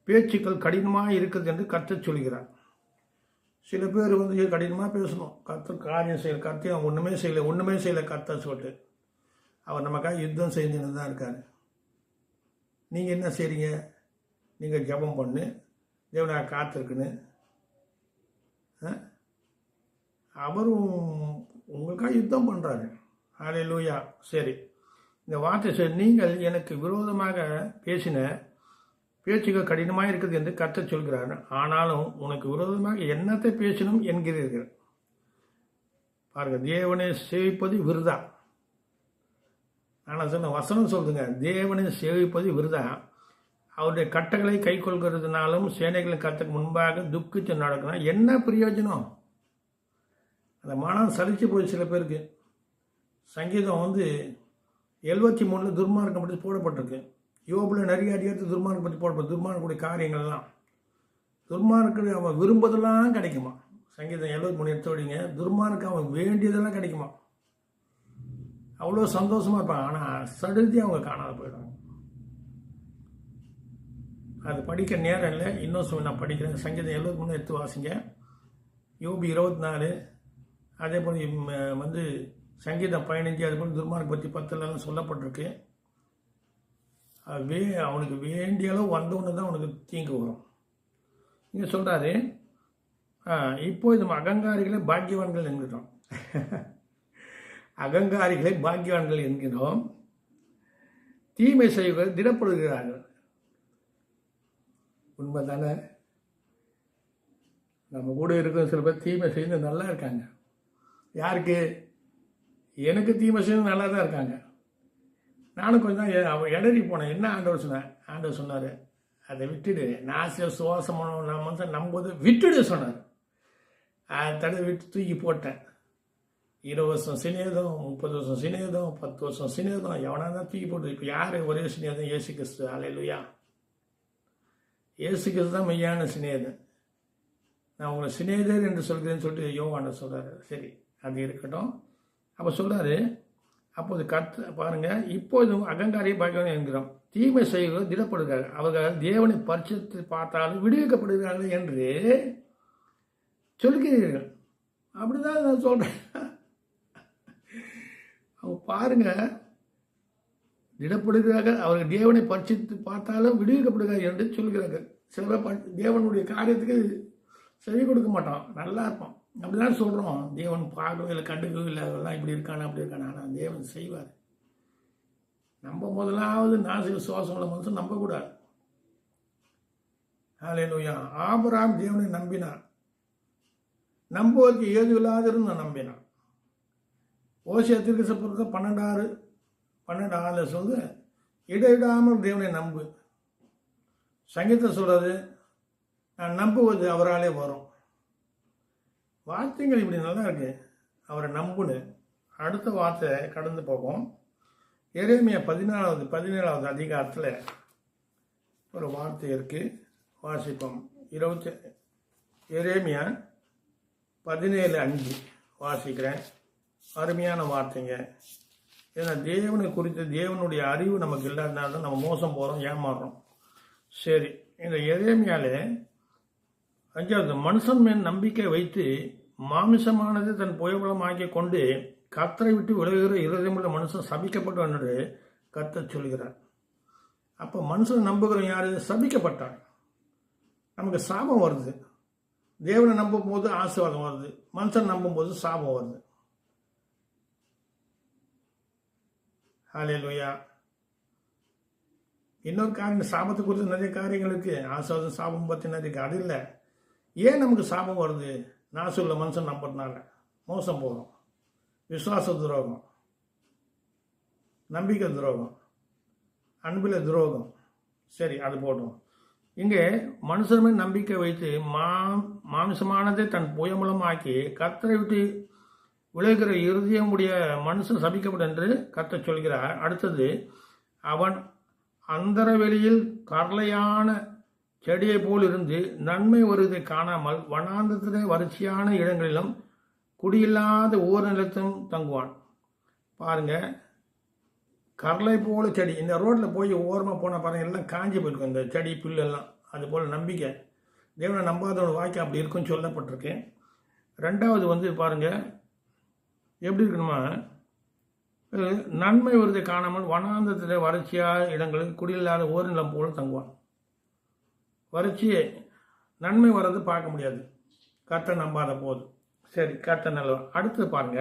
பேச்சுக்கள் கடினமாக இருக்குது என்று கர்த்தர் சொல்கிறார். சில பேர் கடினமாக பேசணும், கர்த்தர் காரியம் செய்யல, கர்த்தர் ஒன்றுமே செய்யலை கர்த்தர் சொல்லிட்டு அவர் நமக்காக யுத்தம் செஞ்சுன்னு தான் இருக்காரு. நீங்கள் என்ன செய்றீங்க? நீங்கள் ஜெபம் பண்ணு, தேவனாக காத்திருக்குன்னு, அவரும் உங்களுக்காக யுத்தம் பண்ணுறாரு. ஹல்லேலூயா. சரி, இந்த வார்த்தை சரி, நீங்கள் எனக்கு விரோதமாக பேசின பேச்சுகள் கடினமாக இருக்குது என்று கர்த்தர் சொல்கிறார். ஆனாலும் உனக்கு விரோதமாக என்னத்தை பேசணும் என்கிறீர்கள். பாருங்க, தேவனை சேவிப்பது விருதா. நான் சொன்ன வசனம் சொல்லுங்க, தேவனை சேவிப்பது விருதா, அவருடைய கட்டளை கை கொள்கிறதுனாலும் சேனைகளின் கர்த்தருக்கு முன்பாக துக்கிச்சு நடக்கணும். என்ன பிரயோஜனம்? அந்த மனம் சலிச்சு போய் சில பேருக்கு. சங்கீதம் 73 துர்மார்க்கம் பற்றி போடப்பட்டிருக்கு. யோபுல நிறைய அதிகாரத்து துர்மார்க்கம் பற்றி போடப்பட்டு, துர்மார்க்கக்கூடிய காரியங்கள்லாம், துர்மார்க்கு அவன் விரும்புவதெல்லாம் கிடைக்குமா? சங்கீதம் 73 எடுத்து விடுங்க, துர்மார்க்கு அவன் வேண்டியதெல்லாம் கிடைக்குமா? அவ்வளோ சந்தோஷமா இருப்பாங்க. ஆனால் சடுதி அவங்க காணாத போயிடுவாங்க. அது படிக்க நேரம் இல்லை, இன்னும் நான் படிக்கிறேன். சங்கீதம் 73 எடுத்து வாசிங்க. யோபு 24, அதே போல் சங்கீதம் 15, அது போல் துர்மார்க்கு பற்றி 10 சொல்லப்பட்டிருக்கு. அவனுக்கு வேண்டிய அளவு வந்தவொன்னு தான் அவனுக்கு தீங்கு வரும். இங்கே சொல்கிறாரு, இப்போது நம்ம அகங்காரிகளை பாக்கியவான்கள் என்கிறோம். அகங்காரிகளை பாக்கியவான்கள் என்கிறோம், தீமை செய்வர்கள் திடப்படுகிறார்கள். உண்மை தானே? நம்ம கூட இருக்கிற சில பேர் தீமை செய்து நல்லா இருக்காங்க. யாருக்கு? எனக்கு தீமை செய்து நல்லா தான் இருக்காங்க. நானும் கொஞ்சம் இடறி போனேன். என்ன ஆண்டவர் சொன்னார், அதை விட்டுடு, நாசிய சுவாசம் நம்புவது விட்டுடு சொன்னார். அதை தடவை விட்டு தூக்கி போட்டேன். 20 வருஷம் சிநேதம், 30 வருஷம் சிநேதம், 10 வருஷம் சிநேதம், எவனா தான் தூக்கி போட்டு. இப்போ யார் ஒரே சிநேதம்? இயேசு கிறிஸ்து. அல்லேலூயா. இயேசு கிறிஸ்து தான் மெய்யான சிநேதம். நான் உங்களை சிநேதர் என்று சொல்கிறேன்னு சொல்லிட்டு யோவான் சொல்கிறாரு. சரி, அது இருக்கட்டும். அப்போ சொல்கிறாரு, அப்போது பாருங்க, இப்போதும் அகங்காரியை பாக்கியம் என்கிறோம், தீமை செய்வது திடப்படுகிறார்கள், அவர்கள் தேவனை பரிசுத்து பார்த்தாலும் விடுவிக்கப்படுகிறார்கள் என்று சொல்கிறீர்கள். அப்படிதான் நான் சொல்கிறேன். அவங்க பாருங்க, திடப்படுகிறார்கள், அவர்கள் தேவனை பரிசுத்து பார்த்தாலும் விடுவிக்கப்படுகிறார்கள் என்று சொல்கிறார்கள். சில தேவனுடைய காரியத்துக்கு செவி கொடுக்க மாட்டோம், நல்லா இருப்போம், அப்படிதான் சொல்கிறோம். தேவன் பார்க்கவே இல்லை, கண்டுக்கவே இல்லை, அதெல்லாம் இப்படி இருக்கானா அப்படி இருக்கானா. ஆனால் தேவன் செய்வார். நம்ம முதலாவது நாசி விசுவாசம் உள்ள மனுஷன் நம்பக்கூடாது. ஹல்லேலூயா. ஆபிரகாம் தேவனை நம்பினான், நம்புவதற்கு ஏது இல்லாதிருந்து நம்பினான். ஓசியா தீர்க்கதரிசி 12:6 சொல்லுது, இடையிடாமல் தேவனை நம்பு. சங்கீதம் சொல்றது, நான் நம்புவது அவராலே வரும். வார்த்தைகள் இப்படி நல்லா இருக்கு, அவரை நம்புன்னு. அடுத்த வார்த்தை கடந்து போகும். எரேமியா 17வது அதிகாரத்தில் ஒரு வார்த்தை இருக்கு, வாசிப்போம். எரேமியா 17:5 வாசிக்கிறேன். அருமையான வார்த்தைங்க. ஏன்னா தேவனை குறித்து தேவனுடைய அறிவு நமக்கு இல்லாதனால தான் நம்ம மோசம் போகிறோம், ஏமாறுறோம். சரி, இந்த எரேமியால 5வது, மனுஷன் மேல் நம்பிக்கை வைத்து மாமிசமானது தன் புயபலமாக்கி கொண்டு கர்த்தரை விட்டு விலகுகிற இருதயமுள்ள மனுஷன் சபிக்கப்பட்டவன் என்று கர்த்தர் சொல்கிறார். அப்போ மனுஷன் நம்புகிறவன் யாரு? சபிக்கப்பட்டான். நமக்கு சாபம் வருது. தேவனை நம்பும் போது ஆசீர்வாதம் வருது, மனுஷன் நம்பும் போது சாபம் வருது. ஹல்லேலூயா. இன்னொரு காரியம், சாபத்தை குறித்து நிறைய காரியங்கள் இருக்கு, ஆசீர்வாதம் சாபம் பற்றி நிறைய இருக்கு. அது இல்லை, ஏன் நமக்கு சாபம் வருது? நாசு உள்ள மனுஷன் நம்புறதுனால மோசம் போகிறோம். விசுவாச துரோகம், நம்பிக்கை துரோகம், அன்பில் துரோகம். சரி, அது போட்டோம். இங்கே மனுஷருமே நம்பிக்கை வைத்து மாமிசமானதை தன் புயமூலமாக்கி கர்த்தரை விட்டு விளைகிற இருதயமுடைய மனுஷன் சபிக்கப்படும் என்று கர்த்தர் சொல்கிறார். அடுத்தது, அவன் அந்தரவெளியில் கர்லையான செடியை போல் இருந்து நன்மை வருவதை காணாமல் வனாந்தரத்திலே வறட்சியான இடங்களிலும் குடியில்லாத ஊர் நிலத்திலும் தங்குவான். பாருங்க, கர்லை போல செடி. இந்த ரோட்டில் போய் ஓரமாக போனால் பாருங்க, எல்லாம் காஞ்சி போயிருக்கும் இந்த செடி புல்லெல்லாம். அது போல் நம்பிக்கை, தேவனை நம்பாதவனோட வாழ்க்கை அப்படி இருக்குன்னு சொல்லப்பட்டிருக்கு. 2வது பாருங்க, எப்படி இருக்கணுமா, நன்மை வருவதை காணாமல் வனாந்தரத்தில் வறட்சியான இடங்களில் குடியில்லாத ஓர் நிலம் போல தங்குவான். வறட்சியை நன்மை வர்றது பார்க்க முடியாது கர்த்தரை நம்பாத போது. சரி, கர்த்தர் நல்லவர். அடுத்து பாருங்க,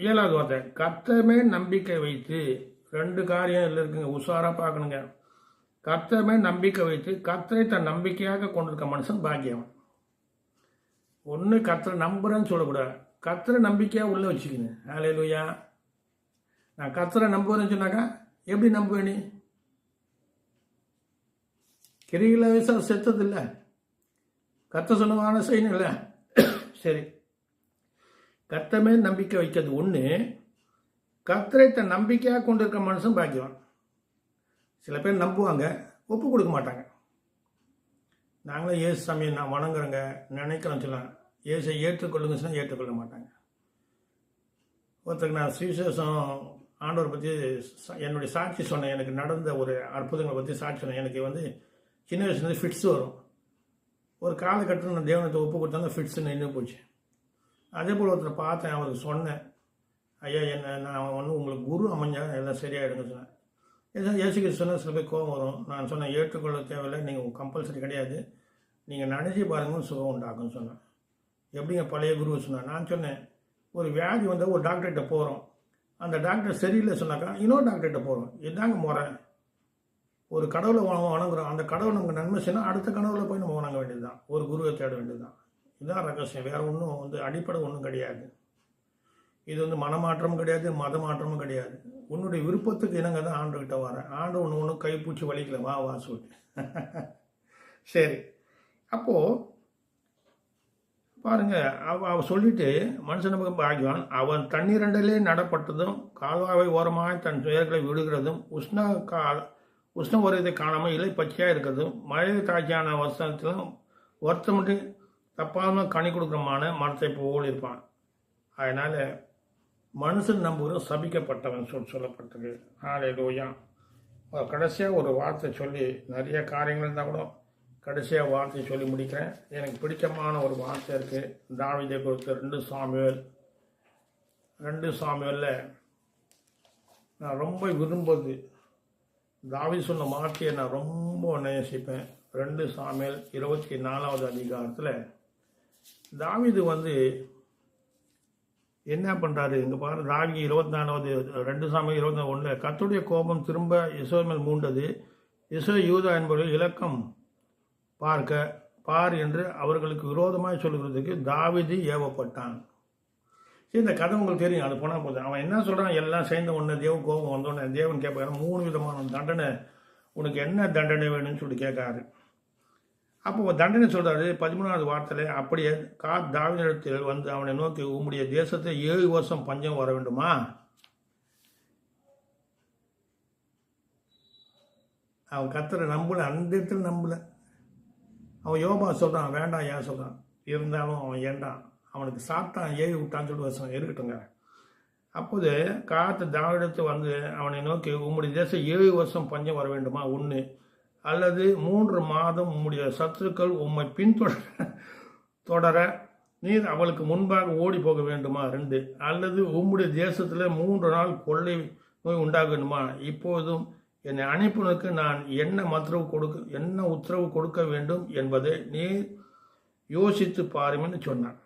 7வது வார்த்தை, கர்த்தமே நம்பிக்கை வைத்து. 2 காரியம் இதில் இருக்குங்க, உஷாராக பார்க்கணுங்க. கர்த்தமே நம்பிக்கை வைத்து கர்த்தரை தன் நம்பிக்கையாக கொண்டிருக்க மனுஷன் பாக்கியம். ஒன்று கர்த்தரை நம்புறேன்னு சொல்லக்கூடாது, கர்த்தரை நம்பிக்கையாக உள்ளே வச்சுக்கணும். ஹல்லேலூயா. நான் கர்த்தரை நம்புவேன்னு சொன்னாக்கா எப்படி நம்புவேன்? நீ கிரியில விசாரம் செத்தது இல்லை, கர்த்தர் சொன்னமான செய்யணும் இல்லை. சரி, கர்த்தமே நம்பிக்கை வைக்கிறது ஒன்று. கர்த்தரை தன் நம்பிக்கையாக கொண்டு இருக்க மனுஷன் பாக்கியவான். சில பேர் நம்புவாங்க, ஒப்பு கொடுக்க மாட்டாங்க. நாங்களும் ஏசு சாமியை நான் வணங்குறேங்க நினைக்கிறோம் சொல்லலாம், ஏசை ஏற்றுக்கொள்ளுங்க சொன்னால் ஏற்றுக்கொள்ள மாட்டாங்க. ஒருத்தருக்கு நான் சுவிசேஷம் ஆண்டவரை பற்றி என்னுடைய சாட்சி சொன்னேன், எனக்கு நடந்த ஒரு அற்புதங்களை பற்றி சாட்சி சொன்னேன். எனக்கு சின்ன வயசுலேருந்து ஃபிட்ஸ் வரும். ஒரு காலகட்டத்தில் நான் தேவனத்தை ஒப்பு கொடுத்தாங்க, ஃபிட்ஸ் நின்று போச்சு. அதே போல் ஒருத்தரை பார்த்தேன், அவருக்கு சொன்னேன், ஐயா நான் உங்களுக்கு குரு அமைஞ்சா எல்லாம் சரியாயிடுங்க சொன்னேன். ஏசுக்கு சொன்னால் சில பேர் கோபம் வரும். நான் சொன்னேன், ஏற்றுக்கொள்ள தேவையில்லை, நீங்கள் கம்பல்சரி கிடையாது, நீங்கள் நினைச்சி பாருங்க சுகம் உண்டாக்குன்னு சொன்னேன். எப்படிங்க பழைய குருவை சொன்னேன். நான் சொன்னேன், ஒரு வியாதி வந்தால் ஒரு டாக்டர்கிட்ட போகிறோம், அந்த டாக்டர் சரியில்லை சொன்னாக்கா இன்னொரு டாக்டர்கிட்ட போகிறோம். இதுதாங்க முறை. ஒரு கடவுளை வணங்குறோம், அந்த கடவுள் நமக்கு நன்மை செய்யணும், அடுத்த கடவுளை போய் நம்ம வணங்க வேண்டியது தான், ஒரு குருவை தேட வேண்டியது தான். இதுதான் ரகசியம், வேறு ஒன்றும் அடிப்படை ஒன்றும் கிடையாது. இது மனமாற்றமும் கிடையாது, மத மாற்றமும் கிடையாது. உன்னுடைய விருப்பத்துக்கு இணங்க தான் ஆண்டுகிட்ட வரேன். ஆண்டு ஒன்று கைப்பூச்சி வலிக்கல, வா சொல்லிட்டு. சரி, அப்போது பாருங்க, அவ சொல்லிட்டு மனுஷனுக்கு பாக்கியவான். அவன் தண்ணீரண்டிலே நடப்பட்டதும் கால்வாவை ஓரமாக தன் துயர்களை விடுகிறதும் உஷ்ண வருவதை காணாமல் இலை பச்சையாக இருக்கிறதும் மழை தாட்சியான வருஷத்திலும் வருத்தமிட்டு தப்பாம கனி கொடுக்குறமான மரத்தை போல் இருப்பான். அதனால மனுஷன் நம்புகிற சபிக்கப்பட்டவன் சொல்லப்பட்டது. ஹல்லேலூயா. கடைசியாக ஒரு வார்த்தை சொல்லி, நிறைய காரியங்கள் இருந்தால் கூட கடைசியாக வார்த்தை சொல்லி முடிக்கிறேன். எனக்கு பிடிச்சமான ஒரு வார்த்தை இருக்குது, தாவீதை குறித்து 2 சாமுவேலில் நான் ரொம்ப விரும்புவது, தாவீது சொன்ன வார்த்தையை நான் ரொம்ப நேசிப்பேன். 2 சாமுவேல் 24வது அதிகாரத்தில் தாவீது என்ன பண்ணுறாரு இங்கே பாரு, தாவீது 24வது 2 சாமுவேல் 24:1 கர்த்தருடைய கோபம் திரும்ப இஸ்ரவேல் மேல் மூண்டது. இஸ்ரவேல் யூதா என்பவர்கள் இலக்கம் பார் என்று அவர்களுக்கு விரோதமாக சொல்லுகிறதுக்கு தாவீது ஏவப்பட்டான். சரி, இந்த கதை உங்களுக்கு தெரியும், அது போனால் போதும். அவன் என்ன சொல்கிறான், எல்லாம் சேர்ந்த உடனே தேவன் கோபம் வந்தோடனே தேவன் கேட்பாரு 3 விதமான தண்டனை, உனக்கு என்ன தண்டனை வேணும்னு சொல்லி கேட்காரு. அப்போ தண்டனை சொல்கிறாரு 13வது வார்த்தையில், அப்படியே தாவீதிடத்தில் வந்து அவனை நோக்கி, உம்முடைய தேசத்தை 7 வருஷம் பஞ்சம் வர வேண்டுமா? அவன் கர்த்தரை நம்பல, அந்த இடத்துல நம்பல. அவன் யோபா சொல்கிறான் வேண்டாம், ஏன் சொல்கிறான், இருந்தாலும் அவன் ஏண்டான், அவனுக்கு சாத்தான் ஏவி விட்டான்னு சொல்லி வருஷம் இருக்கட்டுங்க. அப்போது தாவீதிடத்தில் வந்து அவனை நோக்கி, உம்முடைய தேசம் 7 வருஷம் பஞ்சம் வர வேண்டுமா? 1, அல்லது 3 மாதம் உம்முடைய சத்துருக்கள் உம்மை தொடர நீர் அவளுக்கு முன்பாக ஓடி போக வேண்டுமா? 2, அல்லது உம்முடைய தேசத்தில் 3 நாள் கொள்ளை நோய் உண்டாக வேண்டுமா? இப்போதும் என்னை அனுப்பினுக்கு நான் என்ன உத்தரவு கொடுக்க வேண்டும் என்பதை நீர் யோசித்து பாருங்கன்னு சொன்னான்.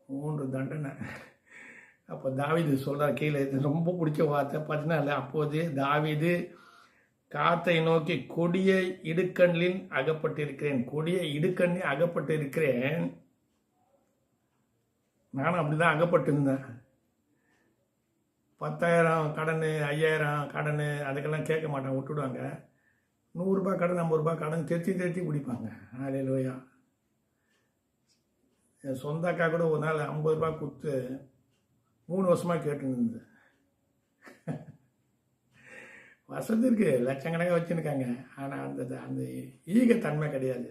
3 தண்டனை. அப்போ தாவீது சொல்கிறார், கீழே ரொம்ப பிடிச்ச வார்த்தை 14, அப்போது தாவீது காத்தை நோக்கி, கொடிய இடுக்கண்ணில் அகப்பட்டிருக்கிறேன். கொடிய இடுக்கண்ணில் அகப்பட்டிருக்கிறேன். நானும் அப்படிதான் அகப்பட்டிருந்தேன். 10,000 கடன், 5,000 கடன், அதுக்கெல்லாம் கேட்க மாட்டாங்க, விட்டுடுவாங்க. 100 ரூபாய் கடன், 50 ரூபாய் கடன் திருத்தி பிடிப்பாங்க. ஹல்லேலூயா. என் சொந்த அக்கா கூட ஒரு நாள் 50 ரூபாய் கொடுத்து 3 வருஷமாக கேட்டுருந்து. வசதி இருக்கு, லட்சக்கணக்காக வச்சுருக்காங்க. ஆனால் அந்த ஈகத்தன்மை கிடையாது.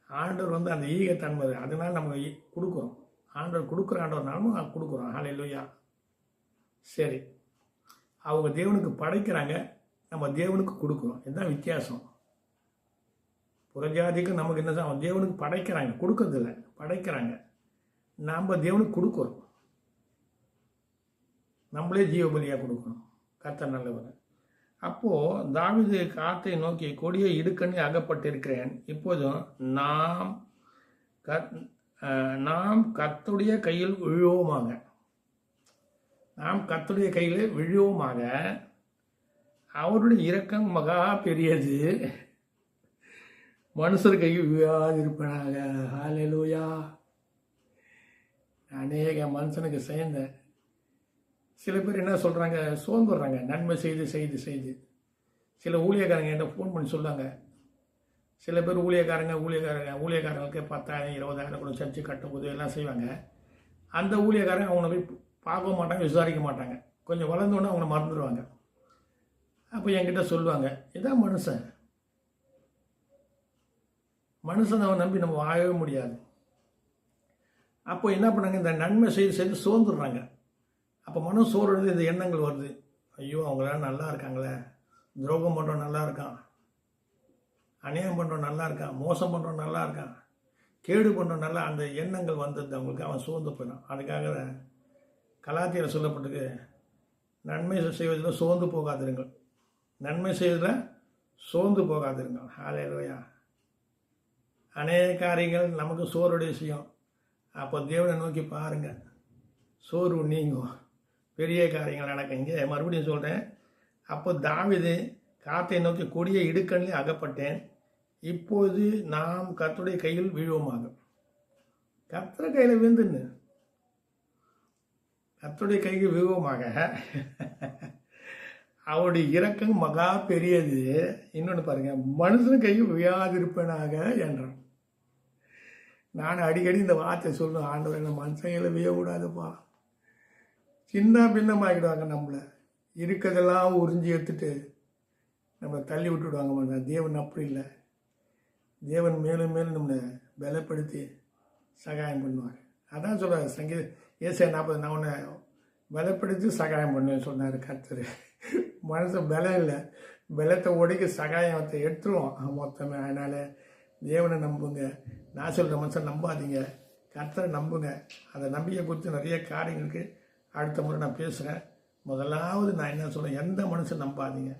ஆண்டவர் வந்து அந்த ஈகத்தன்மை, அதனால நம்ம கொடுக்குறோம். ஆண்டவர் கொடுக்குற ஆண்டவர்னாலும் கொடுக்குறோம். ஹல்லேலூயா. சரி, அவங்க தேவனுக்கு படைக்கிறாங்க, நம்ம தேவனுக்கு கொடுக்குறோம். இதுதான் வித்தியாசம். புறஜாதிக்கும் நமக்கு என்ன, அவன் தேவனுக்கு படைக்கிறாங்க, கொடுக்கறதில்ல, படைக்கிறாங்க. நம்ம தேவனுக்கு கொடுக்குறோம். நம்மளே ஜீவபலியாக கொடுக்குறோம். கர்த்தர் நல்லவர். அப்போது தாவீது காத்தை நோக்கி, கொடிய இடுக்கண்ணில் அகப்பட்டிருக்கிறேன். இப்போதும் நாம் கர்த்தருடைய கையில் விழுவோமாக. நாம் கர்த்தருடைய கையில் விழுவோமாக. அவருடைய இரக்கம் மகா பெரியது, மனுஷர் கையில் விழாதிருப்பனாக. ஹல்லேலூயா. அநேக மனுஷனுக்கு சேர்ந்தேன். சில பேர் என்ன சொல்கிறாங்க, சோர்ந்துடுறாங்க, நன்மை செய்து. சில ஊழியக்காரங்க என்ன ஃபோன் பண்ணி சொல்லுவாங்க. சில பேர் ஊழியக்காரங்களுக்கு 10,000 20,000 கூட சர்ச்சு கட்டும்போது எல்லாம் செய்வாங்க. அந்த ஊழியக்காரங்க அவங்கள போய் பார்க்க மாட்டாங்க, விசாரிக்க மாட்டாங்க. கொஞ்சம் வளர்ந்தோன்னே அவங்கள மறந்துடுவாங்க. அப்போ என்கிட்ட சொல்லுவாங்க, இதான் மனுஷன் அவன் நம்பி நம்ம வாழவே முடியாது. அப்போ என்ன பண்ணாங்க, இந்த நன்மை செய்து சோர்ந்துடுறாங்க. அப்போ மனம் சோர்றது, இந்த எண்ணங்கள் வருது. ஐயோ, அவங்களாம் நல்லா இருக்காங்களே, துரோகம் பண்ணுறோம் நல்லா இருக்கான், அநியாயம் பண்ணுறோம் நல்லா இருக்கான், மோசம் பண்ணுறோம் நல்லா இருக்கான், கேடு பண்ணுறோம் நல்லா, அந்த எண்ணங்கள் வந்தது அவங்களுக்கு. அவன் சோர்ந்து போயிடும். அதுக்காக கலாத்தியர் சொல்லப்பட்டிருக்கு, நன்மை செய்வதில் சோர்ந்து போகாதிருங்கள், நன்மை செய்வதில் சோர்ந்து போகாதிருங்கள். ஹல்லேலூயா. அநேக காரியங்கள் நமக்கு சோர்வுடைய விஷயம். அப்போ தேவனை நோக்கி பாருங்கள், சோர்வு நீங்கும், பெரிய காரியங்கள் நடக்கும். இங்கே மறுபடியும் சொல்கிறேன். அப்போ தாவீது காத்தை நோக்கி, கொடிய இடுக்கண்ணில் அகப்பட்டேன். இப்போது நாம் கர்த்தருடைய கையில் விழுவோமாக. கர்த்தர் கையில் விழுந்துன்னு, கர்த்தருடைய கைக்கு விழுவோமாக. அவருடைய இரக்கம் மகா பெரியது. இன்னொன்று பாருங்க, மனுஷன் கையில் விழாதிருப்பனாக என்றான். நான் அடிக்கடி இந்த வார்த்தை சொல்லுவேன், ஆண்டவர் என்ன மனுஷன் கையில் விழக்கூடாதுப்பா, சின்ன பின்னமாகிடுவாங்க, நம்மளை இருக்கிறதெல்லாம் உறிஞ்சி எடுத்துட்டு நம்மளை தள்ளி விட்டுடுவாங்க. தேவன் அப்படி இல்லை. தேவன் மேலும் மேலும் நம்மளை பலப்படுத்தி சகாயம் பண்ணுவாங்க. அதான் சொல்கிறார் ஏசாயா 40, நான் உன்னை பலப்படுத்தி சகாயம் பண்ணுவேன்னு சொன்னார் கர்த்தர். மனுஷன் பலம் இல்லை, பலத்தை உடைக்க சகாயத்தை எடுத்துருவோம் மொத்தமே. அதனால் தேவனை நம்புங்க. நான் சொல்கிற மனுஷன் நம்பாதீங்க, கர்த்தரை நம்புங்க. அந்த நம்பிக்கை குறித்து நிறைய காரியங்களுக்கு அடுத்த முறை நான் பேசுகிறேன். முதலாவது நான் என்ன சொல்கிறேன், எந்த மனுஷன் நம்பாதீங்க.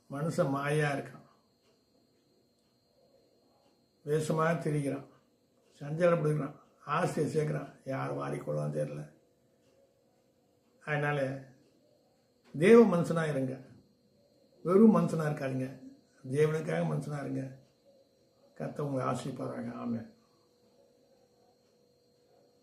மனுஷன் மாயா இருக்கான், வேஷமாக திரிகிறான், சஞ்சலப்படுகிறான், ஆசையை சேர்க்குறான், யார் வாரிக்கொள்ளும் தெரியல. அதனால் தேவ மனுஷனாக இருங்க, வெறும் மனுஷனாக இருக்காருங்க, தேவனுக்காக மனுஷனாக இருங்க. கர்த்தர் உங்களை ஆசீர்வதிப்பாராங்க. ஆமென்.